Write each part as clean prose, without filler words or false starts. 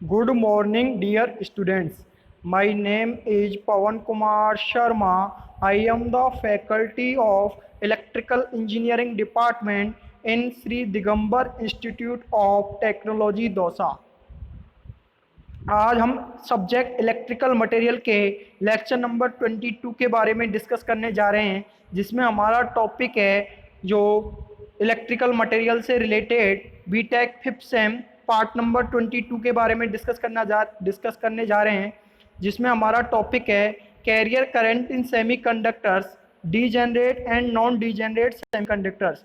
Good morning, dear students. My name is Pawan Kumar Sharma. I am the faculty of Electrical Engineering Department in Sri Digambar Institute of Technology, Dosa. आज हम subject electrical material के lecture number 22 के बारे में discuss करने जा रहे हैं, जिसमें हमारा टॉपिक है जो इलेक्ट्रिकल मटेरियल से related BTech fifth sem part number 22 के बारे में डिस्कस करने जा रहे हैं, जिसमें हमारा टॉपिक है carrier current in semiconductors, degenerate and non degenerate semiconductors.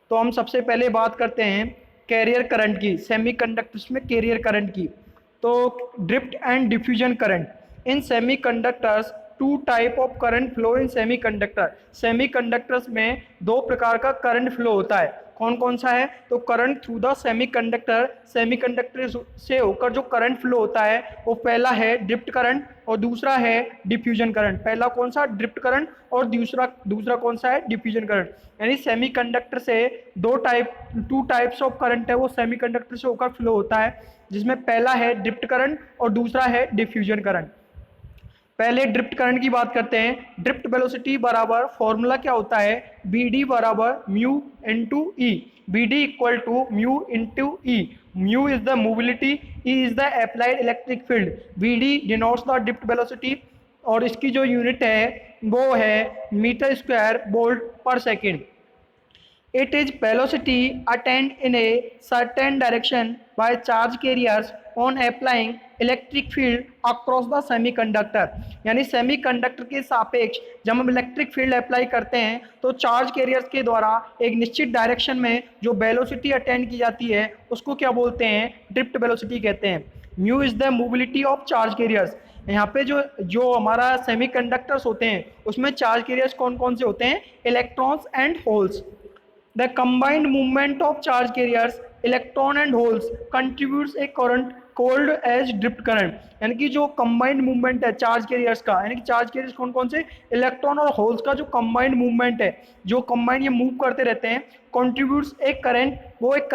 तो हम सबसे पहले बात करते हैं कैरियर करंट की, सेमीकंडक्टर्स में कैरियर करंट की। तो drift and diffusion current in semiconductors, two type of current flow in semiconductor. Semiconductors में दो प्रकार का करंट फ्लो होता है। कौन कौन सा है? तो current through the semiconductor, semiconductor से होकर जो करंट फ्लो होता है वो पहला है ड्रिफ्ट करंट और दूसरा है डिफ्यूजन करंट। पहला कौन सा? ड्रिफ्ट करंट और दूसरा कौन सा है? Diffusion current. यानी सेमीकंडक्टर से टू टाइप्स ऑफ करंट है वो सेमीकंडक्टर से होकर फ्लो होता है, जिसमें पहला है ड्रिफ्ट करंट और दूसरा है डिफ्यूजन करंट। पहले ड्रिफ्ट करंट की बात करते हैं। ड्रिफ्ट वेलोसिटी बराबर फॉर्मूला क्या होता है? बी डी बराबर mu into e. B d equal to mu into e. Mu is the mobility, e is the applied electric field. B d denotes the drift velocity और इसकी जो unit है वो है मीटर स्क्वायर वोल्ट पर second. It is velocity attained in a certain direction by charge carriers on applying electric field across the semiconductor। यानी semiconductor के सापेक्ष जब हम इलेक्ट्रिक फील्ड अप्लाई करते हैं तो चार्ज कैरियर्स के द्वारा एक निश्चित डायरेक्शन में जो वेलोसिटी अटेंड की जाती है उसको क्या बोलते हैं? ड्रिफ्ट वेलोसिटी कहते हैं। Mu is the mobility of charge carriers. यहाँ पे जो जो हमारा सेमीकंडक्टर्स होते हैं उसमें चार्ज कैरियर्स कौन कौन से होते हैं? Electrons and holes. The combined movement of charge carriers, electron and holes contributes a current called as drift current। यानी कि जो कंबाइंड मूवमेंट है चार्ज कैरियर्स का, यानी कि चार्ज कैरियर्स कौन कौन से? इलेक्ट्रॉन और होल्स का जो कंबाइंड मूवमेंट है, जो कंबाइंड ये मूव करते रहते हैं, कॉन्ट्रीब्यूट्स एक करंट, वो एक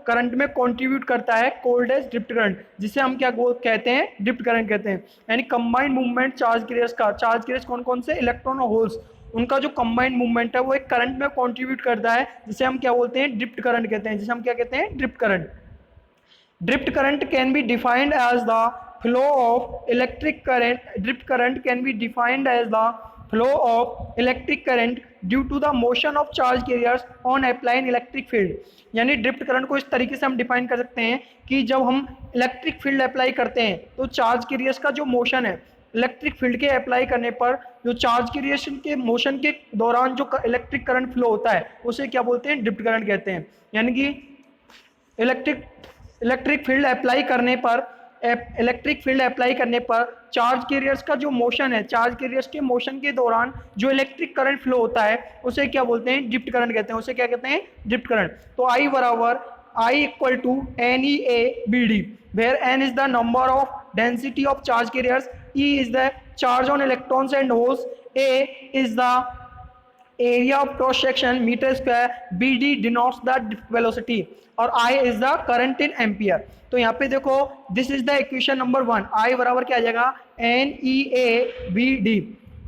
करंट में कॉन्ट्रीब्यूट करता है, कोल्ड एज ड्रिफ्ट करंट, जिसे हम क्या कहते हैं? ड्रिफ्ट करंट कहते हैं। यानी कंबाइंड मूवमेंट चार्ज कैरियर्स का, चार्ज कैरियर्स कौन कौन से? इलेक्ट्रॉन और होल्स, उनका जो कंबाइंड मूवमेंट है वो एक करंट में कंट्रीब्यूट करता है, जिसे हम क्या बोलते हैं? ड्रिफ्ट करंट कहते हैं। जिसे हम क्या कहते हैं? Drift current. Drift current can be defined as the flow of electric current. Drift current can be defined as the flow of electric current due to the motion of charge carriers on applied electric field. यानी drift current को इस तरीके से हम define कर सकते हैं कि जब हम इलेक्ट्रिक फील्ड अप्लाई करते हैं तो चार्ज कैरियर्स का जो मोशन है इलेक्ट्रिक फील्ड के अप्लाई करने पर, जो चार्ज क्रिएशन के मोशन के दौरान जो इलेक्ट्रिक करंट फ्लो होता है उसे क्या बोलते हैं? ड्रिफ्ट करंट कहते हैं। यानी कि इलेक्ट्रिक फील्ड अप्लाई करने पर चार्ज कैरियर्स का जो मोशन है, चार्ज कैरियर्स के मोशन के दौरान जो इलेक्ट्रिक करंट फ्लो होता है उसे क्या बोलते हैं? ड्रिफ्ट करंट कहते हैं। उसे क्या कहते हैं? Drift current. तो I equal to NEA/BD, where N is the number of density of charge carriers, E is the charge on electrons and holes, A is the area of cross section meter square, BD denotes the velocity और I is the current in ampere। तो यहाँ पे देखो this is the equation number 1। I बराबर क्या आ जाएगा? NEA/BD,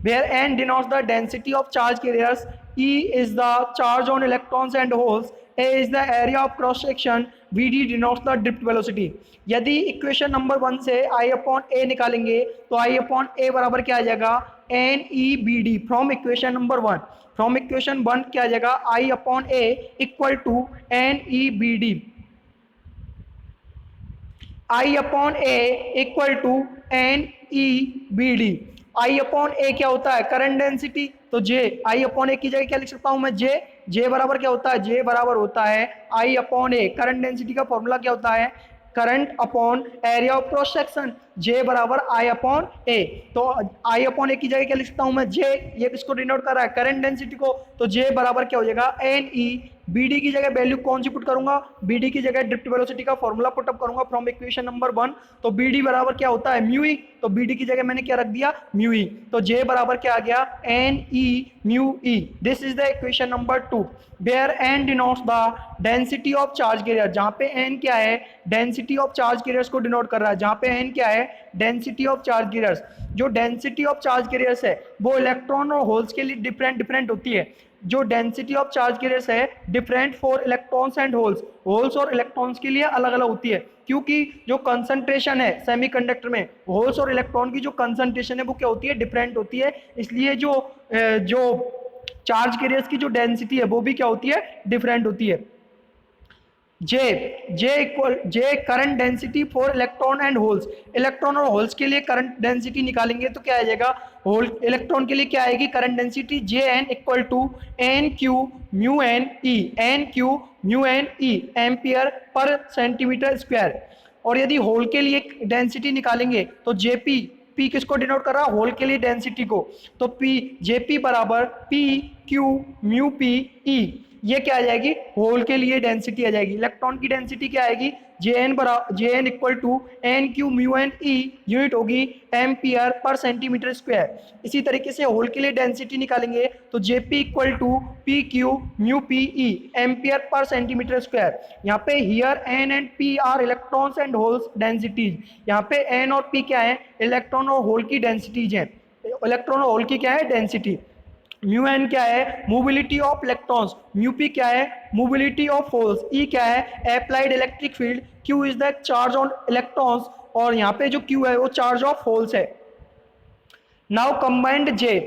where N denotes the density of charge carriers, E is the charge on electrons and holes, A is the area of cross section, VD denotes the drift velocity। यदि equation number 1 से I upon A निकालेंगे तो I upon A बराबर क्या आ जाएगा? NEBD from equation number 1। From equation 1 क्या आ जाएगा? I upon A equal to NEBD। I upon A equal to NEBD। I upon A क्या होता है? Current density. तो J, I अपॉन A की जगह क्या लिख सकता हूं मैं? J बराबर क्या होता है? J बराबर होता है I upon A। Current density का फॉर्मूला क्या होता है? Current upon area of cross section, J बराबर I अपॉन A। तो I अपॉन A की जगह क्या लिख सकता हूं मैं? J, ये किसको डिनोट कर रहा है? करंट डेंसिटी को। तो J बराबर क्या हो जाएगा? BD की जगह वैल्यू कौन सी पुट करूंगा, BD की जगह ड्रिफ्ट वेलोसिटी का फॉर्मूला पुटअप करूंगा फ्रॉम इक्वेशन नंबर 1। तो BD बराबर क्या होता है, म्यू ई। तो BD की जगह मैंने क्या रख दिया, म्यू ई। तो J बराबर क्या आ गया, n e mu e. This is the equation number 2 where n denotes the density of charge carrier. जहां पे एन क्या है, डेंसिटी ऑफ चार्ज कैरियर्स को डिनोट कर रहा है। जहां पे एन क्या है, डेंसिटी ऑफ चार्ज कैरियर्स। जो डेंसिटी ऑफ चार्ज कैरियर्स है वो इलेक्ट्रॉन और होल्स के लिए डिफरेंट डिफरेंट होती है। जो डेंसिटी ऑफ चार्ज कैरियर्स है different for electrons and holes, holes और इलेक्ट्रॉन्स के लिए अलग अलग होती है। क्योंकि जो कंसंट्रेशन है सेमीकंडक्टर में, होल्स और इलेक्ट्रॉन की जो कंसंट्रेशन है वो क्या होती है, डिफरेंट होती है। इसलिए जो चार्ज कैरियर्स की जो डेंसिटी है वो भी क्या होती है, डिफरेंट होती है। J current density for electron and holes. Electron और होल्स के लिए करंट डेंसिटी निकालेंगे तो क्या आ जाएगा, होल इलेक्ट्रॉन के लिए क्या आएगी current density, j n equal to N Q mu N e, n Q mu N e ampere पर सेंटीमीटर स्क्वायर। और यदि होल के लिए डेंसिटी निकालेंगे तो जेपी, पी किसको डिनोट कर रहा है, होल के लिए डेंसिटी को। तो पी जेपी बराबर P Q mu P E. ये क्या आ जाएगी, होल के लिए डेंसिटी आ जाएगी। इलेक्ट्रॉन की डेंसिटी क्या आएगी, j n equal to N Q mu N e, unit होगी एम्पियर पर सेंटीमीटर स्क्वायर। इसी तरीके से होल के लिए डेंसिटी निकालेंगे तो j p equal to p Q mu P e ampere पर सेंटीमीटर स्क्वायर। यहाँ पे here n and p are electrons and holes densities. यहाँ पे एन और पी क्या है, इलेक्ट्रॉन और होल की डेंसिटीज हैं। इलेक्ट्रॉन और होल की क्या है, डेंसिटी। म्यू एन क्या है, mobility of electrons. Mu P क्या है, मोबिलिटी ऑफ होल्स। ई क्या है, applied electric field. Q is the charge on electrons, और यहाँ पे जो क्यू है वो चार्ज ऑफ होल्स है। नाउ कंबाइंड जे,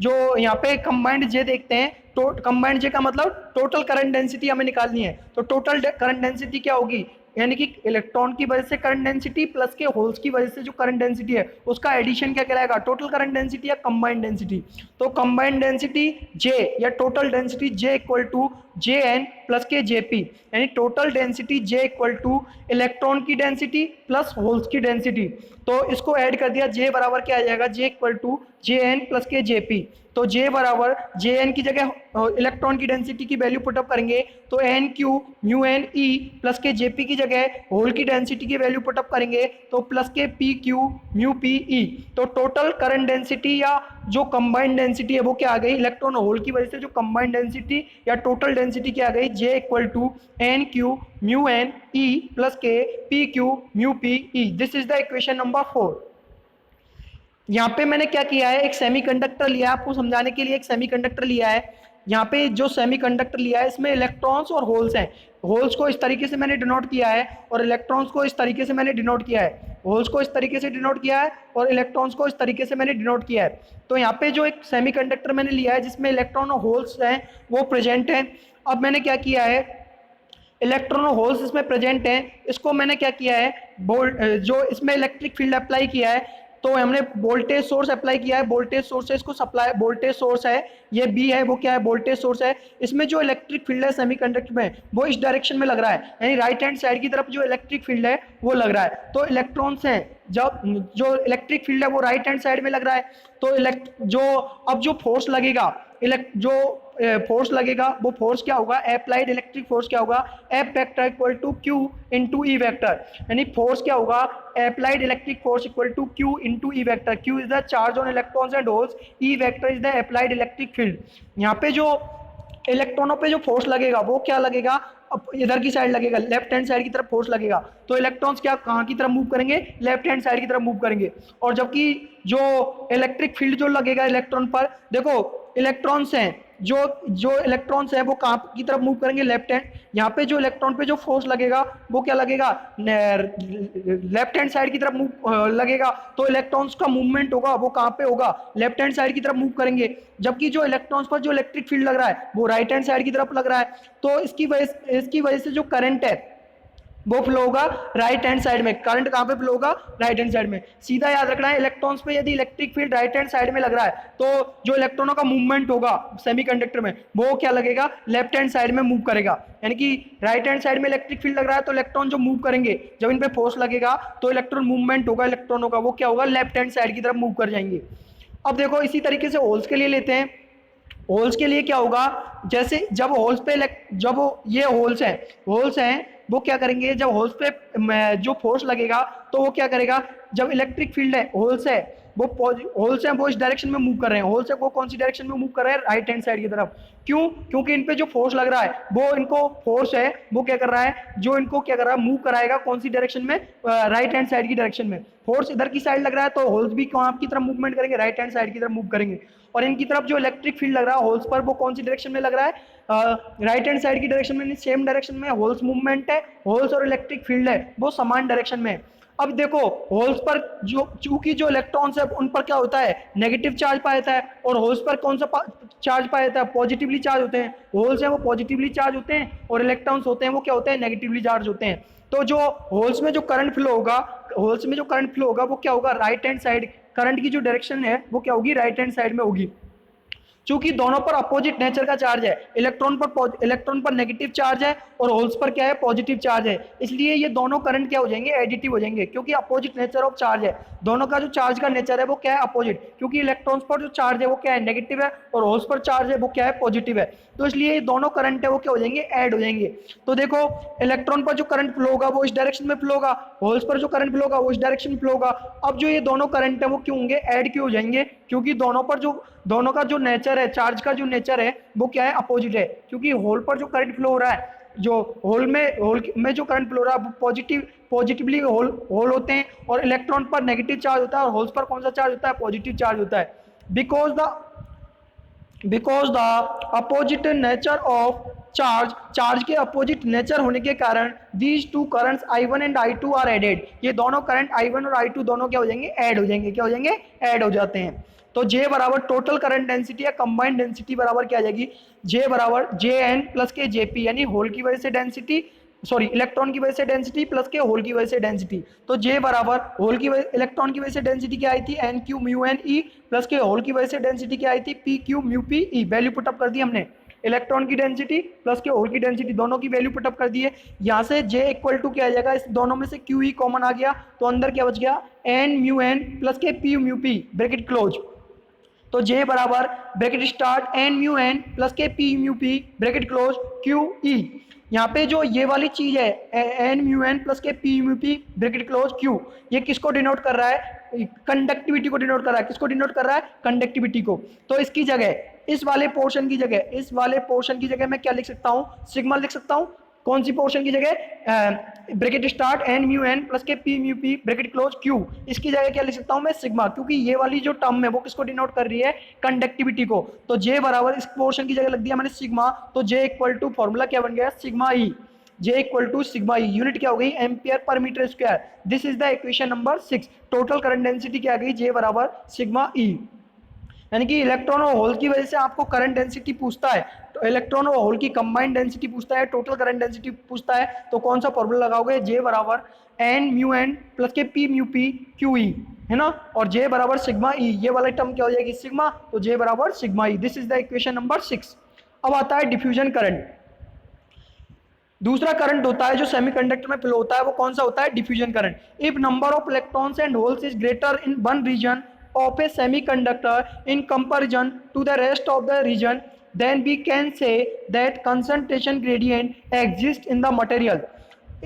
जो यहाँ पे कंबाइंड जे देखते हैं। तो कंबाइंड जे का मतलब टोटल करंट डेंसिटी हमें निकालनी है। तो टोटल करंट डेंसिटी क्या होगी, यानी कि इलेक्ट्रॉन की वजह से करंट डेंसिटी प्लस के होल्स की वजह से जो करंट डेंसिटी है उसका एडिशन क्या कहलाएगा, टोटल करंट डेंसिटी या कंबाइंड डेंसिटी। तो कंबाइंड डेंसिटी जे या total density j equal to J N plus के जे पी, यानी total density j equal to electron की डेंसिटी प्लस होल्स की डेंसिटी। तो इसको ऐड कर दिया, जे बराबर क्या आ जाएगा, J equal to J N plus के जे पी। तो जे बराबर जे एन की जगह इलेक्ट्रॉन की डेंसिटी की वैल्यू पुटअप करेंगे तो n Q mu N E plus के जे पी की जगह होल की डेंसिटी की वैल्यू पुटअप करेंगे तो प्लस के P Q mu P E. तो टोटल करंट डेंसिटी या जो कंबाइंड डेंसिटी है वो क्या आ गई, इलेक्ट्रॉन और होल की वजह से जो कंबाइंड डेंसिटी या टोटल डेंसिटी क्या आ गई, J equal to N Q mu N E plus के P Q mu P E. This is the equation number 4। यहाँ पे मैंने क्या किया है, एक सेमीकंडक्टर लिया है, आपको समझाने के लिए एक सेमीकंडक्टर लिया है। यहाँ पे जो सेमीकंडक्टर लिया है इसमें इलेक्ट्रॉन्स और होल्स हैं। होल्स को इस तरीके से मैंने डिनोट किया है और इलेक्ट्रॉन्स को इस तरीके से मैंने डिनोट किया है। होल्स को इस तरीके से डिनोट किया है और इलेक्ट्रॉन्स को इस तरीके से मैंने डिनोट किया है। तो यहाँ पे जो एक सेमीकंडक्टर मैंने लिया है जिसमें इलेक्ट्रॉन और होल्स हैं वो प्रेजेंट हैं। अब मैंने क्या किया है, इलेक्ट्रॉन और होल्स इसमें प्रेजेंट हैं, इसको मैंने क्या किया है, जो इसमें इलेक्ट्रिक फील्ड अप्लाई किया है। तो हमने वोल्टेज सोर्स अप्लाई किया है, वोल्टेज सोर्स है, इसको सप्लाई वोल्टेज सोर्स है, ये बी है, वो क्या है, वोल्टेज सोर्स है। इसमें जो इलेक्ट्रिक फील्ड है सेमीकंडक्टर में वो इस डायरेक्शन में लग रहा है, यानी राइट हैंड साइड की तरफ जो इलेक्ट्रिक फील्ड है वो लग रहा है। तो इलेक्ट्रॉन्स हैं, जब जो इलेक्ट्रिक फील्ड है वो राइट हैंड साइड में लग रहा है। तो अब जो फोर्स लगेगा, फोर्स लगेगा वो फोर्स क्या होगा, अप्लाइड इलेक्ट्रिक फोर्स क्या होगा, f vector equal to q into e vector. यानी फोर्स क्या होगा, applied electric force equal to q into e vector. Q is the charge on electrons and holes, e vector is the applied electric field. यहाँ पे जो इलेक्ट्रॉनों पे जो force लगेगा वो क्या लगेगा, अब इधर की साइड लगेगा, लेफ्ट हैंड साइड की तरफ फोर्स लगेगा। तो इलेक्ट्रॉन्स क्या कहाँ की तरफ मूव करेंगे, लेफ्ट हैंड साइड की तरफ मूव करेंगे। और जबकि जो इलेक्ट्रिक फील्ड जो लगेगा इलेक्ट्रॉन पर, देखो इलेक्ट्रॉन्स हैं, जो इलेक्ट्रॉन्स हैं वो कहाँ की तरफ मूव करेंगे, लेफ्ट हैंड। यहाँ पे जो इलेक्ट्रॉन पे जो फोर्स लगेगा वो क्या लगेगा, लेफ्ट हैंड साइड की तरफ मूव लगेगा। तो इलेक्ट्रॉन्स का मूवमेंट होगा वो कहाँ पे होगा, लेफ्ट हैंड साइड की तरफ मूव करेंगे। जबकि जो इलेक्ट्रॉन्स पर जो इलेक्ट्रिक फील्ड लग रहा है वो राइट हैंड साइड की तरफ लग रहा है। तो इसकी वजह से जो करंट है वो फ्लो होगा राइट हैंड साइड में। करंट कहाँ पे फ्लो होगा, राइट हैंड साइड में। सीधा याद रखना है, इलेक्ट्रॉन्स पे यदि electric field right hand side में लग रहा है तो जो इलेक्ट्रॉनों का मूवमेंट होगा सेमीकंडक्टर में वो क्या लगेगा, लेफ्ट हैंड साइड में मूव करेगा। यानी कि राइट हैंड साइड में इलेक्ट्रिक फील्ड लग रहा है तो इलेक्ट्रॉन जो मूव करेंगे, जब इन पे फोर्स लगेगा तो इलेक्ट्रॉन मूवमेंट होगा इलेक्ट्रॉनों का, वो क्या होगा, लेफ्ट हैंड साइड की तरफ मूव कर जाएंगे। अब देखो इसी तरीके से होल्स के लिए लेते हैं। होल्स के लिए क्या होगा, जैसे जब होल्स पे जब ये होल्स हैं वो क्या करेंगे, जब होल्स पे जो फोर्स लगेगा तो वो क्या करेगा, जब इलेक्ट्रिक फील्ड है होल्स है वो होल्स हैं वो इस डायरेक्शन में मूव कर रहे हैं, होल्स है वो कौन सी डायरेक्शन में मूव कर रहे हैं, राइट हैंड साइड की तरफ। क्यों, क्योंकि इन पे जो फोर्स लग रहा है वो इनको फोर्स है वो क्या कर रहा है, जो इनको क्या कर रहा है, मूव कराएगा कौन सी डायरेक्शन में, राइट हैंड साइड की डायरेक्शन में। फोर्स इधर की साइड लग रहा है तो होल्स भी कहाँ की तरफ मूवमेंट करेंगे, राइट हैंड साइड की तरफ मूव करेंगे। और इनकी तरफ जो इलेक्ट्रिक फील्ड लग रहा है होल्स पर वो कौन सी डायरेक्शन में लग रहा है, राइट हैंड साइड की डायरेक्शन में, सेम डायरेक्शन में होल्स मूवमेंट है, होल्स और इलेक्ट्रिक फील्ड है वो समान डायरेक्शन में। अब देखो होल्स पर जो चूंकि जो इलेक्ट्रॉन्स है उन पर क्या होता है, नेगेटिव चार्ज पाया जाता है, और होल्स पर कौन सा चार्ज पाया जाता है, पॉजिटिवली चार्ज होते हैं। होल्स हैं वो पॉजिटिवली चार्ज होते हैं और इलेक्ट्रॉन्स होते हैं वो क्या होते हैं, नेगेटिवली चार्ज होते हैं। तो जो होल्स में जो करंट फ्लो होगा, होल्स में जो करंट फ्लो होगा वो क्या होगा, राइट हैंड साइड, करंट की जो डायरेक्शन है वो क्या होगी, राइट हैंड साइड में होगी। चूंकि दोनों पर अपोजिट नेचर का चार्ज है, इलेक्ट्रॉन पर नेगेटिव चार्ज है और होल्स पर क्या है, पॉजिटिव चार्ज है, इसलिए ये दोनों करंट क्या हो जाएंगे, एडिटिव हो जाएंगे, क्योंकि अपोजिट नेचर ऑफ चार्ज है। दोनों का जो चार्ज का नेचर है वो क्या है, अपोजिट, क्योंकि इलेक्ट्रॉन्स पर जो चार्ज है वो क्या है, नेगेटिव है, और होल्स पर चार्ज है वो क्या है, पॉजिटिव है। तो इसलिए ये दोनों करंट है वो क्या हो जाएंगे, ऐड हो जाएंगे। तो देखो इलेक्ट्रॉन पर जो करंट फ्लो होगा वो इस डायरेक्शन में फ्लो होगा, होल्स पर जो करंट फ्लो होगा वो इस डायरेक्शन में फ्लो होगा। अब जो ये दोनों करंट है वो क्यों होंगे, ऐड क्यों हो जाएंगे, क्योंकि दोनों का जो नेचर है, चार्ज का जो नेचर है वो क्या है, अपोजिट है। क्योंकि होल पर जो करंट फ्लो हो रहा है, जो होल में जो करंट फ्लो हो रहा है वो पॉजिटिवली होल होते हैं, और इलेक्ट्रॉन पर नेगेटिव चार्ज होता है, और होल्स पर कौन सा चार्ज होता है, पॉजिटिव चार्ज होता है। Because the opposite nature of charge के अपोजिट नेचर होने के कारण these two currents I1 and I2 are added, ये दोनों करंट I1 और I2 दोनों क्या हो जाएंगे, ऐड हो जाएंगे, क्या हो जाएंगे, ऐड हो जाते हैं। तो J बराबर टोटल करंट डेंसिटी या कंबाइंड डेंसिटी बराबर क्या आ जाएगी, J बराबर JN प्लस के JP, यानी होल की वजह से डेंसिटी, सॉरी इलेक्ट्रॉन की वजह से डेंसिटी प्लस के होल की वजह से डेंसिटी। तो J बराबर होल की वजह, इलेक्ट्रॉन की वजह से डेंसिटी क्या आई थी, NQ mu N E, plus के होल की वजह से डेंसिटी क्या आई थी, PQ mu P E. Value put up कर दी हमने, इलेक्ट्रॉन की डेंसिटी प्लस के होल की डेंसिटी दोनों की वैल्यू पुटअप कर दी है। यहाँ से J इक्वल टू क्या आ जाएगा, इस दोनों में से QE कॉमन आ गया तो अंदर क्या बच गया, N म्यू एन प्लस के P mu P, bracket close. तो J बराबर bracket start N mu N plus के P mu P, bracket close, QE। यहाँ पे जो ये वाली चीज है N म्यू एन प्लस के P mu P, bracket close, Q, ये किसको डिनोट कर रहा है, कंडक्टिविटी को डिनोट कर रहा है। किसको डिनोट कर रहा है, कंडक्टिविटी को। तो इसकी जगह, इस वाले पोर्शन की जगह मैं क्या लिख सकता हूँ, सिग्मा लिख सकता हूँ। कौन सी पोर्शन की जगह, bracket start N mu N plus के P mu P, bracket close, Q, इसकी जगह क्या लिख सकता हूँ मैं, सिग्मा, क्योंकि ये वाली जो टर्म है वो किसको डिनोट कर रही है, कंडक्टिविटी को। तो J बराबर इस पोर्शन की जगह लग दिया मैंने सिग्मा, तो J इक्वल टू फॉर्मूला क्या बन गया, sigma E. J equal to sigma E, unit क्या हो गई, ampere per metre square. This is the equation number 6। Total current density क्या आ गई, J बराबर सिग्मा ई। यानी कि इलेक्ट्रॉन और होल की वजह से आपको करंट डेंसिटी पूछता है, तो इलेक्ट्रॉन और होल की कंबाइंड डेंसिटी पूछता है, टोटल करंट डेंसिटी पूछता है, तो कौन सा फॉर्मूला लगाओगे, J बराबर N म्यू एन प्लस के P म्यू पी QE, है ना, और J बराबर सिग्मा E, ये वाला टर्म क्या हो जाएगी, सिग्मा, तो J बराबर sigma E। This is the equation number 6। अब आता है डिफ्यूजन करंट। दूसरा करंट होता है जो सेमीकंडक्टर में फ्लो होता है, वो कौन सा होता है, diffusion current. If number of electrons and holes is greater in one region of a semiconductor in comparison to the rest of the region, then we can say that concentration gradient exists in the material।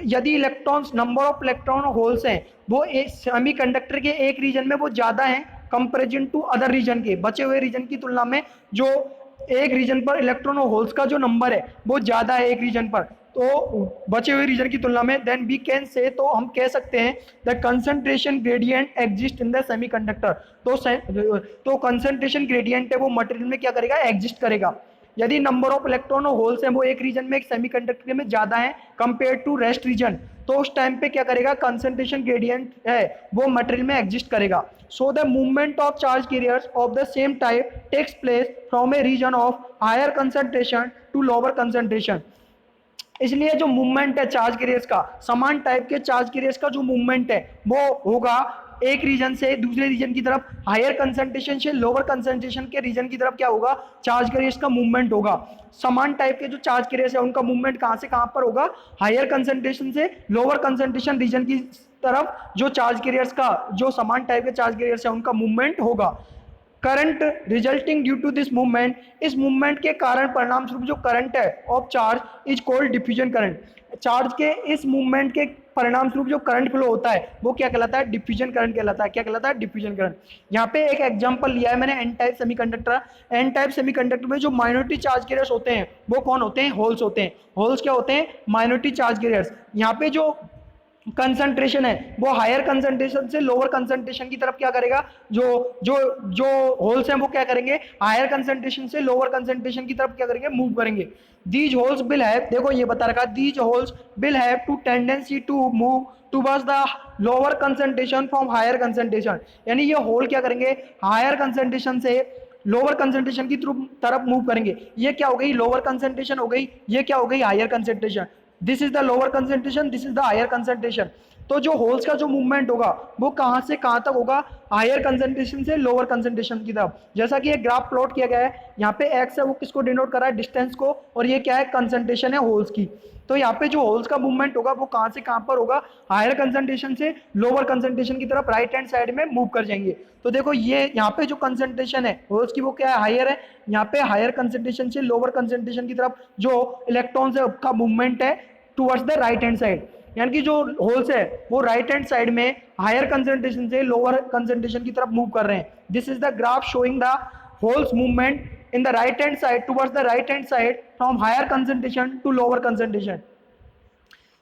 यदि electrons, number of electron holes हैं वो semiconductor के एक reason में वो ज़्यादा हैं comparison to other reason के, बचे हुए रीजन की तुलना में जो एक रीजन पर इलेक्ट्रॉन और होल्स का जो नंबर है वो ज़्यादा है एक रीजन पर, तो बचे हुए रीजन की तुलना में, देन वी कैन से, तो हम कह सकते हैं the concentration gradient exist in the semiconductor. तो कंसंट्रेशन ग्रेडियंट है वो मटेरियल में क्या करेगा, एग्जिस्ट करेगा। यदि नंबर ऑफ इलेक्ट्रॉन और होल्स हैं वो एक रीजन में, एक सेमीकंडक्टर में ज़्यादा है कंपेयर टू रेस्ट रीजन, तो उस टाइम पे क्या करेगा, कंसंट्रेशन ग्रेडियंट है वो मटेरियल में एग्जिस्ट करेगा। So the movement of charge carriers of the same type takes place from a region of higher concentration to lower concentration. इसलिए जो मूवमेंट है चार्ज कैरियर्स का, समान टाइप के चार्ज कैरियर्स का जो मूवमेंट है वो होगा एक रीजन से दूसरे रीजन की तरफ, हायर कंसंट्रेशन से लोअर कंसंट्रेशन के रीजन की तरफ क्या होगा, चार्ज कैरियर्स का मूवमेंट होगा। समान टाइप के जो चार्ज कैरियर्स है उनका मूवमेंट कहाँ से कहाँ पर होगा, हायर कंसंट्रेशन से लोअर कंसंट्रेशन रीजन की तरफ जो चार्ज कैरियर्स का, जो समान टाइप के चार्ज कैरियर्स है उनका मूवमेंट होगा। Current resulting due to this movement, इस मूवमेंट के कारण परिणाम स्वरूप जो करंट है of charge is called diffusion current. Charge के इस मूवमेंट के परिणाम स्वरूप जो करंट फ्लो होता है वो क्या कहलाता है, डिफ्यूजन करंट कहलाता है। क्या कहलाता है, डिफ्यूजन करंट। यहाँ पे एक एग्जांपल लिया है मैंने N type semiconductor. N type semiconductor में जो माइनॉरिटी चार्ज कैरियर्स होते हैं वो कौन होते हैं, होल्स होते हैं। होल्स क्या होते हैं, माइनॉरिटी चार्ज कैरियर्स। यहाँ पे जो कंसंट्रेशन है वो हायर कंसंट्रेशन से लोअर कंसंट्रेशन की तरफ क्या करेगा, जो जो जो होल्स हैं वो क्या करेंगे, हायर कंसंट्रेशन से लोअर कंसंट्रेशन की तरफ क्या करेंगे, मूव करेंगे। दीज होल्स विल हैव, देखो ये बता रखा, these holes will have to tendency to move towards the lower concentration from higher concentration. यानी ये होल क्या करेंगे, हायर कंसंट्रेशन से लोअर कंसंट्रेशन की तरफ मूव करेंगे। ये क्या हो गई, लोअर कंसंट्रेशन हो गई, ये क्या हो गई, higher concentration. This is the lower concentration, this is the higher concentration. तो जो होल्स का जो मूवमेंट होगा वो कहां से कहां तक होगा, हायर कंसंट्रेशन से लोअर कंसंट्रेशन की तरफ। जैसा कि एक ग्राफ प्लॉट किया गया है, यहाँ पे एक्स है वो किसको डिनोट कर रहा है, डिस्टेंस को, और ये क्या है, कंसंट्रेशन है होल्स की। तो यहाँ पे जो होल्स का मूवमेंट होगा वो कहां से कहां पर होगा, हायर कंसंट्रेशन से लोअर कंसंट्रेशन की तरफ राइट हैंड साइड में मूव कर जाएंगे। तो देखो ये यहाँ पे जो कंसंट्रेशन है होल्स की वो क्या है, हायर है। यहाँ पे हायर कंसंट्रेशन से लोअर कंसंट्रेशन की तरफ जो इलेक्ट्रॉन्स है का मूवमेंट है towards the right hand side. यानी कि जो होल्स है वो राइट हैंड साइड में हायर कंसंट्रेशन से लोअर कंसंट्रेशन की तरफ मूव कर रहे हैं। This is the graph showing the holes movement in the right hand side towards the right hand side from higher concentration to lower concentration.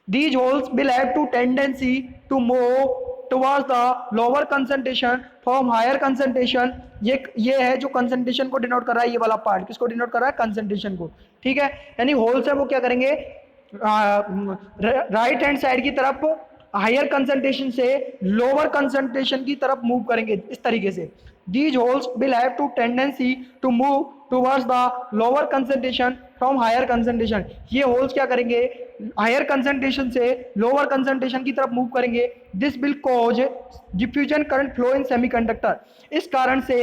These holes will have to tendency to move towards the lower concentration from higher concentration। ये है जो concentration को denote कर रहा है, ये वाला part किसको डिनोट कर रहा है, कंसंट्रेशन को। ठीक है, यानी होल्स है वो क्या करेंगे, राइट हैंड साइड की तरफ हायर कंसंट्रेशन से लोअर कंसंट्रेशन की तरफ मूव करेंगे इस तरीके से। These holes will have to tendency to move towards the lower concentration from higher concentration। ये होल्स क्या करेंगे, हायर कंसंट्रेशन से लोअर कंसंट्रेशन की तरफ मूव करेंगे। This will cause diffusion current flow in semiconductor. इस कारण से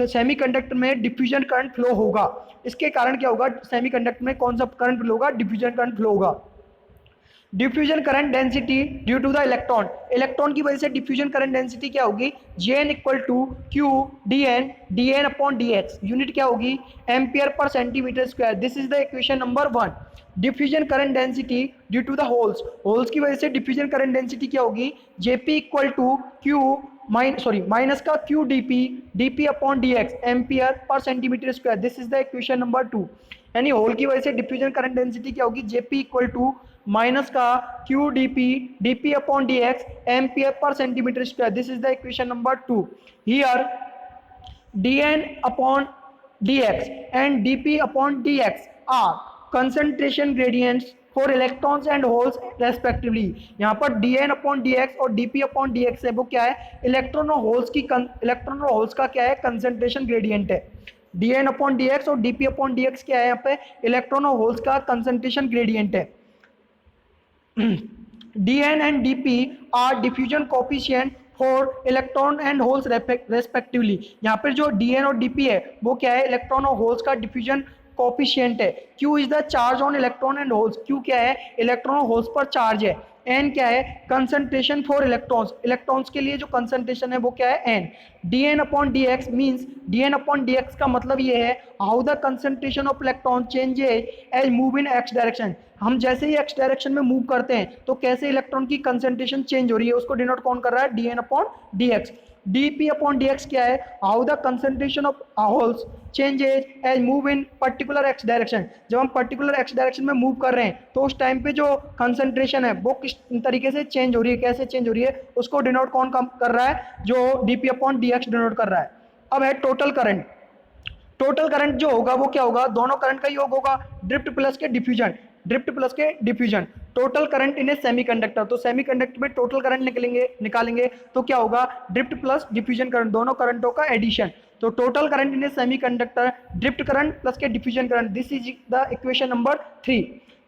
सेमीकंडक्टर में डिफ्यूजन करंट फ्लो होगा। इसके कारण क्या होगा, सेमीकंडक्टर में कौन सा करंट फ्लो होगा, डिफ्यूजन करंट फ्लो होगा। Diffusion current density due to the electron, electron की वजह से डिफ्यूजन करंट डेंसिटी क्या होगी, Jn equal to Q D N upon D X. Unit क्या होगी, एम्पियर पर centimetre square. This is the equation number 1। Diffusion current density due to the holes, holes की वजह से डिफ्यूजन करंट डेंसिटी क्या होगी, Jp equal to Q minus का Q D P upon D X, ampere पर centimetre square. This is the equation number 2। यानी whole की वजह से डिफ्यूजन करंट डेंसिटी क्या होगी, Jp इक्वल टू माइनस का Q D P upon D X, ampere पर centimetre square. This is the equation number 2। Here dn upon dx and dp upon dx are concentration gradients for electrons and holes respectively। यहाँ पर dn upon dx और dp upon dx है वो क्या है, electron और holes का क्या है, कंसंट्रेशन ग्रेडियंट है। dn upon dx और dp upon dx क्या है, यहाँ पे इलेक्ट्रॉन और होल्स का कंसंट्रेशन ग्रेडियंट है। dn and dp are diffusion coefficient for electron and holes respectively. यहाँ पर जो dn और dp है वो क्या है, इलेक्ट्रॉन और होल्स का डिफ्यूजन कोफिशिएंट है। q is the charge on electron and holes, q क्या है, इलेक्ट्रॉन और होल्स पर चार्ज है। n क्या है, कंसंट्रेशन फॉर इलेक्ट्रॉन्स, इलेक्ट्रॉन्स के लिए जो कंसंट्रेशन है वो क्या है, n। dn upon dx means, dn upon dx का मतलब ये है how the concentration of electron changes as move in x direction. हम जैसे ही x डायरेक्शन में मूव करते हैं तो कैसे इलेक्ट्रॉन की कंसंट्रेशन चेंज हो रही है, उसको डिनोट कौन कर रहा है, dn upon dx। dp upon dx क्या है, how the concentration of holes changes as move in particular x direction. जब हम पर्टिकुलर x डायरेक्शन में मूव कर रहे हैं तो उस टाइम पे जो कंसंट्रेशन है वो किस तरीके से चेंज हो रही है, कैसे चेंज हो रही है, उसको डिनोट कौन कर रहा है, जो dp अपॉन dx डिनोट कर रहा है। अब है टोटल करंट। टोटल करंट जो होगा वो क्या होगा, दोनों करंट का योग होगा, ड्रिफ्ट प्लस के डिफ्यूजन, ड्रिफ्ट प्लस के diffusion. Total current in a semiconductor, तो सेमीकंडक्टर में टोटल करंट निकालेंगे तो क्या होगा, ड्रिफ्ट प्लस डिफ्यूजन करंट, दोनों करंटों का एडिशन। तो total current in a semiconductor drift current plus के diffusion current. This is the equation number 3।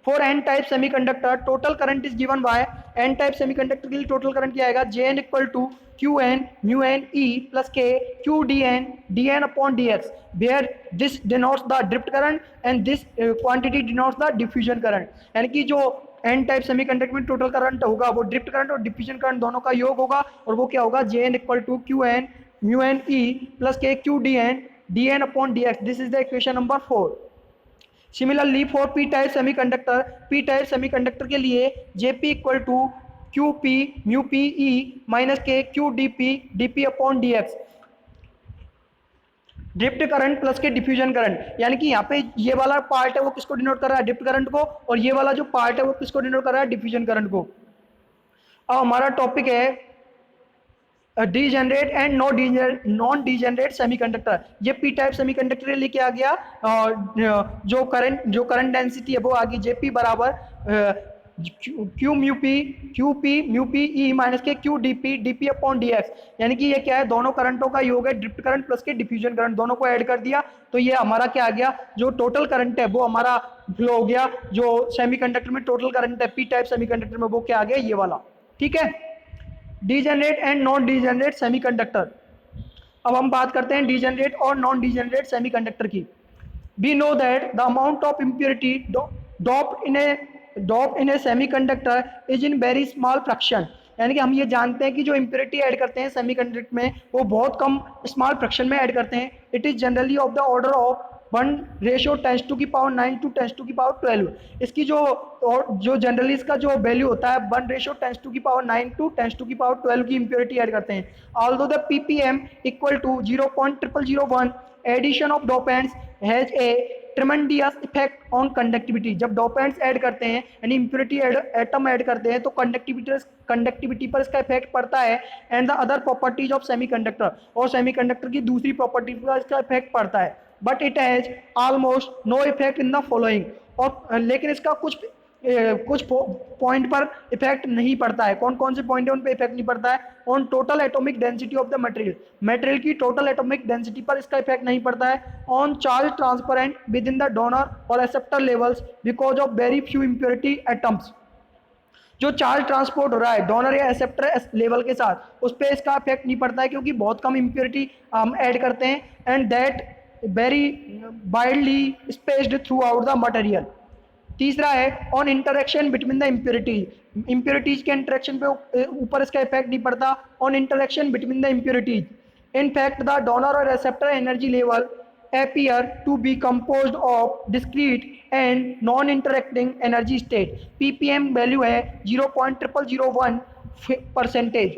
For N type semiconductor total current is given by, N type semiconductor के लिए total current क्या आएगा, Jn equal to Qn mu n E plus K Q dn upon dx, where this denotes the drift current and this quantity denotes the diffusion current। यानी कि जो N type semiconductor में total current होगा वो drift current और diffusion current दोनों का योग होगा, और वो क्या होगा, Jn equal to Qn mu N E plus के Q D N upon D X. This is the equation number 4. Similarly for P type semiconductor के लिए JP equal to Q P mu P E minus के Q D P upon D X. Drift current plus के diffusion current, यानी कि यहाँ पे ये वाला पार्ट है वो किसको डिनोट कर रहा है, ड्रिफ्ट करंट को, और ये वाला जो पार्ट है वो किसको डिनोट कर रहा है, डिफ्यूजन करंट को. अब हमारा टॉपिक है degenerate and non degenerate semiconductor. ये पी टाइप सेमीकंडक्टर लेके आ गया, जो करंट डेंसिटी है वो आ गई जेपी बराबर Q P mu P E minus के Q D P upon D X. यानी कि ये क्या है, दोनों करंटों का योग है, ड्रिफ्ट करंट प्लस के डिफ्यूजन करंट, दोनों को ऐड कर दिया तो ये हमारा क्या आ गया, जो टोटल करंट है वो हमारा फ्लो हो गया. जो सेमीकंडक्टर में टोटल करंट है पी टाइप सेमीकंडक्टर में वो क्या आ गया, ये वाला. ठीक है, degenerate and non degenerate semiconductor. अब हम बात करते हैं डीजेनरेट और नॉन डीजेनरेट सेमीकंडक्टर की. We know that the amount of impurity doped in a semiconductor is in very small fraction. यानी कि हम ये जानते हैं कि जो इम्प्योरिटी ऐड करते हैं सेमीकंडक्टर में वो बहुत कम स्मॉल फ्रैक्शन में ऐड करते हैं. It is generally of the order of 1:10⁻⁹ to 10⁻12. इसकी जो जनरली इसका जो वैल्यू होता है 1:10⁹ to 10⁻12 की इम्प्योरिटी ऐड करते हैं. Although the PPM equal to 0.0001 addition of dopants has a tremendous effect on conductivity. जब डोपेंट्स ऐड करते हैं यानी इम्प्योरिटी एटम ऐड करते हैं तो कंडक्टिविटी पर इसका इफेक्ट पड़ता है. And the other properties of semiconductor, और सेमीकंडक्टर की दूसरी प्रॉपर्टी पर इसका इफेक्ट पड़ता है. But it has almost no effect in the following. और लेकिन इसका कुछ पॉइंट पर इफेक्ट नहीं पड़ता है. कौन कौन से पॉइंट है उन पे इफेक्ट नहीं पड़ता है. On total atomic density of the material की टोटल एटॉमिक डेंसिटी पर इसका इफेक्ट नहीं पड़ता है. On charge transparent with in the donor और acceptor levels because of very few impurity atoms. जो चार्ज ट्रांसपोर्ट हो रहा है डोनर या एक्सेप्टर लेवल के साथ उस पर इसका इफेक्ट नहीं पड़ता है क्योंकि बहुत कम इम्प्योरिटी हम ऐड करते हैं. And that very widely spaced throughout the material. तीसरा है on interaction between the impurities के इंटरेक्शन पे ऊपर इसका इफेक्ट नहीं पड़ता. On interaction between the impurities in fact the donor और receptor energy level appear to be composed of discrete and non-interacting energy state. ppm value है 0.0001%.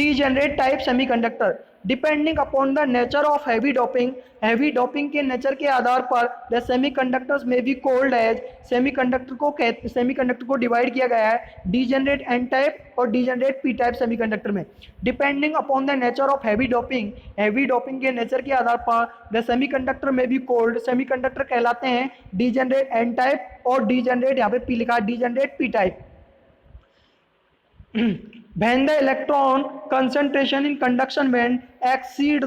degenerate type semiconductor depending upon the nature of heavy doping के nature के आधार पर the semiconductors में B cold as semiconductor को divide किया गया है degenerate N type और डीजेनरेट पी टाइप सेमीकंडक्टर में. Depending upon the nature of heavy doping के नेचर के आधार पर द सेमीकंडक्टर में बी कोल्ड सेमीकंडक्टर कहलाते हैं डीजेनरेट एन टाइप और डीजेनरेट, यहाँ पे पी लिखा degenerate P type. when the electron concentration in conduction band exceed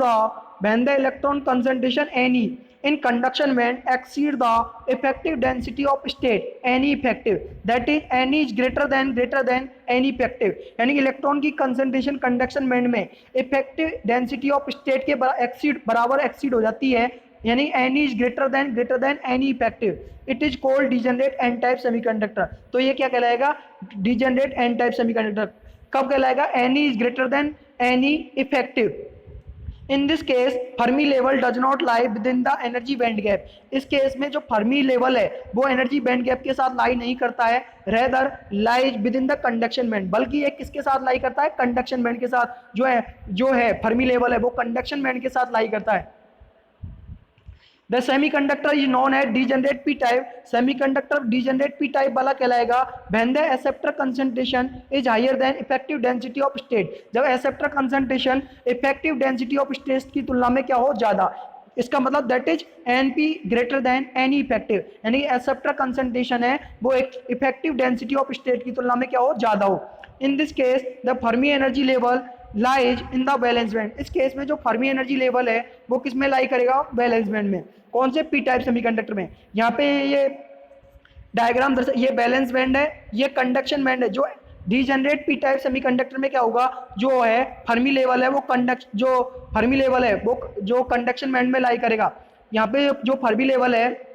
in conduction band exceed the effective density of state any effective, that is any is greater than any effective. यानी कि electron की concentration conduction band में effective density of state के बराबर exceed हो जाती है, यानी any is greater than any effective. It is called degenerate N type semiconductor. तो ये क्या कहलाएगा, डीजेनरेट एन टाइप सेमीकंडक्टर. कब कहलाएगा, any is greater than any effective. In this case Fermi level does not lie with in the energy band gap. इस case में जो Fermi level है वो एनर्जी बैंड गैप के साथ लाई नहीं करता है, rather lies with in the conduction band. बल्कि ये किसके साथ लाई करता है, कंडक्शन बैंड के साथ. जो है फर्मी लेवल है वो कंडक्शन बैंड के साथ लाई करता है. The semiconductor is known as degenerate p type. Semiconductor degenerate p type वाला कहलाएगा when the acceptor concentration is higher than effective density of state. जब acceptor concentration effective density of state की तुलना में क्या हो, ज़्यादा. इसका मतलब that is NP greater than any effective. यानी acceptor concentration है वो एक effective density of state की तुलना में क्या हो, ज़्यादा हो. In this case the Fermi energy level lies in the valence band. इस केस में जो फर्मी एनर्जी लेवल है वो किस में लाई करेगा, वैलेंस बैंड में. कौन से, पी टाइप सेमीकंडक्टर में. यहाँ पे ये डायग्राम ये बैलेंस बैंड है, ये कंडक्शन बैंड है. जो डीजेनरेट पी टाइप सेमीकंडक्टर में क्या होगा, जो है फर्मी लेवल है वो फर्मी लेवल है वो जो कंडक्शन बैंड में लाई करेगा. यहाँ पे जो फर्मी लेवल है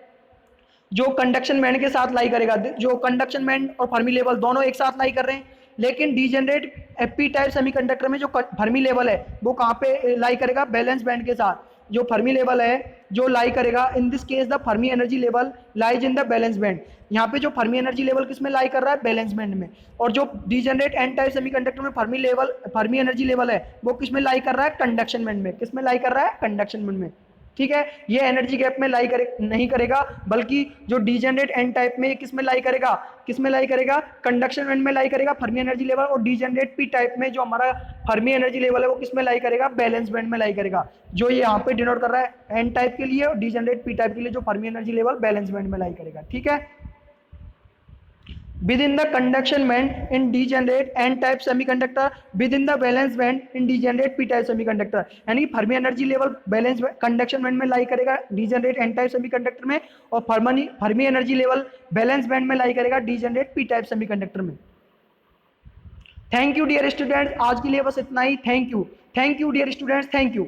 जो कंडक्शन बैंड के साथ लाई करेगा, जो कंडक्शन बैंड और फर्मी लेवल दोनों एक साथ लाई कर रहे हैं. लेकिन डीजेनरेट पी टाइप सेमीकंडक्टर में जो फर्मी लेवल है वो कहाँ पे लाई करेगा, बैलेंस बैंड के साथ। जो फर्मी लेवल है जो लाई करेगा, in this case the Fermi energy level lies in the balance band. यहाँ पे जो फर्मी एनर्जी लेवल किस में लाई कर रहा है, बैलेंस बैंड में। और जो डीजेनरेट एन टाइप सेमीकंडक्टर में फर्मी एनर्जी लेवल है वो किस में लाई कर रहा है, कंडक्शन बैंड में। किस में लाई कर रहा है, कंडक्शन बैंड में। ठीक है, ये एनर्जी गैप में लाई करे नहीं करेगा, बल्कि जो डीजेनरेट एन टाइप में किस में लाई करेगा, किस में लाई करेगा, कंडक्शन बैंड में लाई करेगा फर्मी एनर्जी लेवल। और डीजेनरेट पी टाइप में जो हमारा फर्मी एनर्जी लेवल है वो किस में लाई करेगा, बैलेंस बैंड में लाई करेगा। जो ये यहाँ पे डिनोट कर रहा है एन टाइप के लिए, और डीजेनरेट पी टाइप के लिए जो Fermi energy level balance band में लाई करेगा। ठीक है, within the conduction band in degenerate n type semiconductor, within the valence band in degenerate p type semiconductor। यानी Fermi energy level balance conduction band में lie करेगा degenerate N type semiconductor में, और Fermi energy level balance band में lie करेगा degenerate P type semiconductor में। Thank you dear students, आज के लिए बस इतना ही। Thank you dear students, thank you.